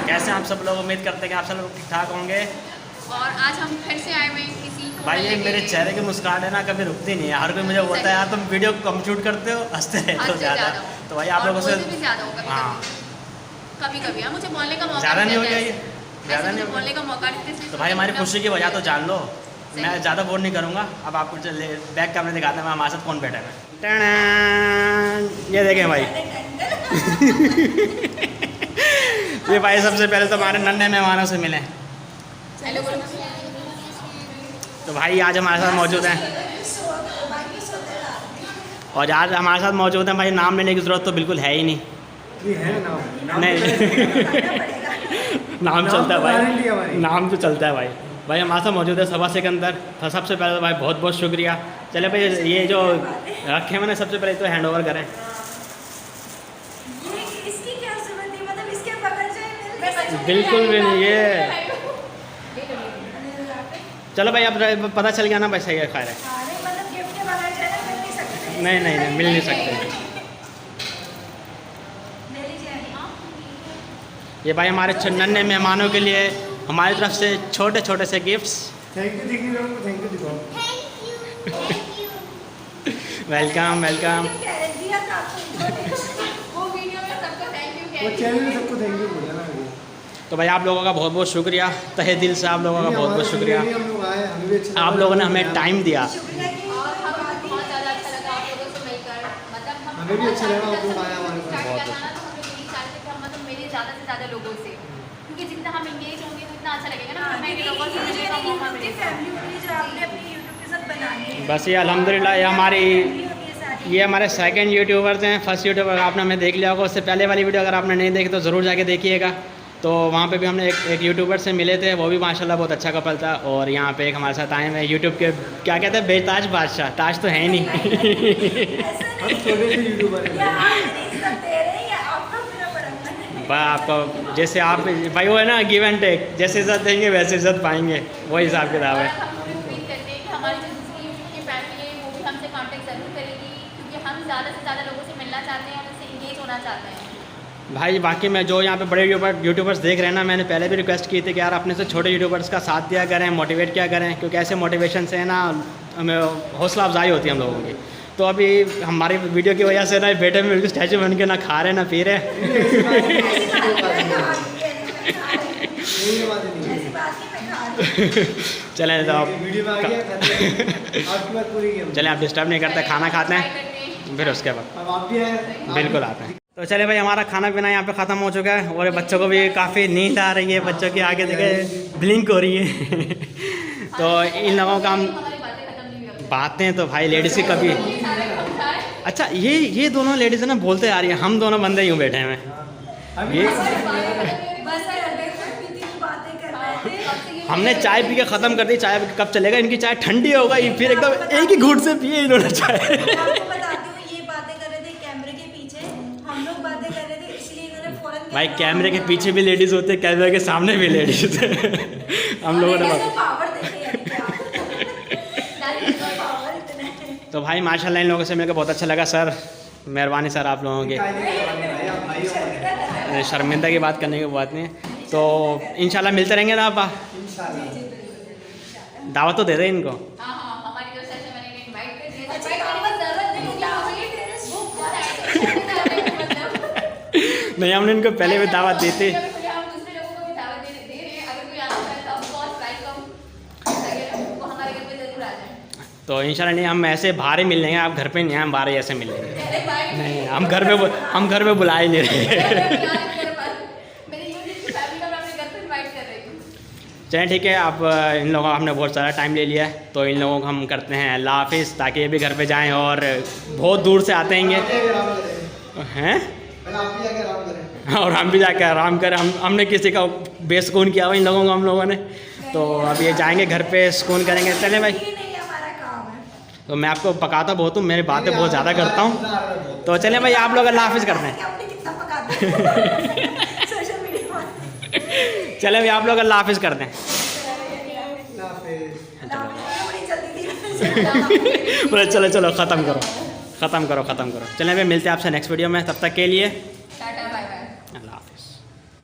कैसे आप सब लोग? उम्मीद करते हैं कि आप सब लोग ठीक ठाक होंगे। और आज हम फिर से आए हुए हैं किसी भाई ये मेरे चेहरे की मुस्कान है ना, कभी रुकती नहीं है। हर कोई मुझे बोलता है यार तुम वीडियो कम शूट करते हो, हंसते रहते हो ज़्यादा। तो भाई आप लोगों से हाँ कभी कभी मुझे बोलने का मौका ज़्यादा नहीं हो गया ये, ज़्यादा नहीं बोलने का मौका नहीं। तो भाई हमारी खुशी की वजह तो जान लो। मैं ज़्यादा बोर नहीं करूँगा। अब आपको बैक कैमरे दिखाते हैं हमारे साथ कौन बैठा है। ये देखें भाई ये भाई सबसे पहले तो हमारे नन्हे मेहमानों से मिले। तो भाई आज हमारे साथ मौजूद हैं और आज हमारे साथ मौजूद हैं भाई। नाम लेने की ज़रूरत तो बिल्कुल है ही नहीं। नहीं नाम चलता है भाई, नाम तो चलता है भाई। भाई हमारे साथ मौजूद है सभा सिकंदर। तो सबसे पहले तो भाई बहुत बहुत शुक्रिया। चले भाई ये जो रखे मैंने सबसे पहले तो हैंड ओवर करें। बिल्कुल भी नहीं ये। चलो भाई अब पता चल गया ना भाई, सही है खैर है। नहीं नहीं नहीं मिल नहीं सकते। ये भाई हमारे नन्हे मेहमानों के लिए हमारी तरफ से छोटे छोटे से gifts. Thank you welcome welcome. तो भाई आप लोगों का बहुत बहुत शुक्रिया, तहे दिल से आप लोगों का बहुत बहुत शुक्रिया। आप लोगों ने हमें टाइम दिया। बहुत ज़्यादा अच्छा लगा आप लोगों से मिलकर। मतलब हम हमें भी अच्छा लगा आप लोग आए हमारे पास। बहुत मतलब मेरे ज़्यादा से ज़्यादा लोगों से, क्योंकि जितना हम एंगेज होंगे तो इतना अच्छा लगेगा ना। हमें लोगों से मिलने का मौका मिलेगा। बस ये अल्हम्दुलिल्लाह ये हमारे सेकंड यूट्यूबर्स हैं। फर्स्ट यूट्यूबर आपने हमें देख लिया होगा। उससे पहले वाली वीडियो अगर आपने नहीं देखी तो ज़रूर जाके देखिएगा। तो वहाँ पे भी हमने एक यूट्यूबर से मिले थे, वो भी माशाल्लाह बहुत अच्छा कपल था। और यहाँ पे एक हमारे साथ आए हैं यूट्यूब के क्या कहते हैं बेताज बादशाह। ताज तो है ही नहीं आपको जैसे आप भाई वो है ना गिव एंड टेक, जैसे इज्जत देंगे वैसे इज्जत पाएंगे, वही हिसाब किताब है। हम उम्मीद करते हैं कि हमारी जो दूसरी यूट्यूब की फैमिली है वो भी हमसे कांटेक्ट ज़रूर करेगी, क्योंकि हम ज़्यादा से ज़्यादा लोगों से मिलना चाहते हैं और उनसे इंगेज होना चाहते हैं। भाई बाकी मैं जो यहाँ पे बड़े यूट्यूबर्स देख रहे हैं ना, मैंने पहले भी रिक्वेस्ट की थी कि यार अपने से छोटे यूट्यूबर्स का साथ दिया करें, मोटिवेट किया करें, क्योंकि ऐसे मोटिवेशन से ना हमें हौसला अफजाई होती है हम लोगों की। तो अभी हमारी वीडियो की वजह से ना बेटे में बिल्कुल स्टैचू बन के ना खा रहे ना पी रहे। चलें तो आप चलें आप डिस्टर्ब नहीं करते, खाना खाते हैं फिर उसके बाद बिल्कुल आते हैं। तो चले भाई हमारा खाना पीना यहाँ पे ख़त्म हो चुका है और बच्चों को भी काफ़ी नींद आ रही है। बच्चों की आगे देखे ब्लिंक हो रही है तो इन लोगों का हम बातें तो भाई लेडीज़ की कभी अच्छा ये दोनों लेडीज़ ना बोलते आ रही है, हम दोनों बंदे यूँ बैठे हैं। ये हमने चाय पी के ख़त्म कर दी। चाय कब चलेगा, इनकी चाय ठंडी हो गई फिर एकदम एक ही घूंट से पिए इन्होंने चाय। भाई कैमरे के पीछे भी लेडीज़ होते हैं, कैमरे के सामने भी लेडीज़ हम लोगों ने तो भाई माशाल्लाह इन लोगों से मिलकर बहुत अच्छा लगा। सर मेहरबानी सर आप लोगों के, शर्मिंदा की बात करने की बात नहीं है। तो इंशाल्लाह मिलते रहेंगे ना आप। दावत तो दे रहे इनको। नहीं हमने इनको पहले भी दावत दी थी। तो इंशाल्लाह नहीं हम ऐसे बाहर ही मिल लेंगे। आप घर पे नहीं, हम बाहर ही ऐसे मिल लेंगे। नहीं हम घर पे बुला ही नहीं रहे। चलें ठीक है। आप इन लोगों का हमने बहुत सारा टाइम ले लिया है, तो इन लोगों को हम करते हैं अल्लाह हाफिज़, ताकि ये भी घर पे जाएं। और बहुत दूर से आते हैं और हम भी जाकर आराम करें। हमने किसी का बेसुकून किया हुआ इन लोगों को हम लोगों ने। तो अब ये जाएंगे घर पे सुकून करेंगे। चलें भाई तो मैं आपको पकाता बहुत हूँ, मेरी बातें बहुत ज़्यादा करता हूँ। तो चलें भाई आप लोग अल्लाह हाफिज़ करते हैं। चले भाई आप लोग अल्लाह हाफिज़ कर दें। चलो ख़त्म करो। चलें भाई मिलते हैं आपसे नेक्स्ट वीडियो में। तब तक के लिए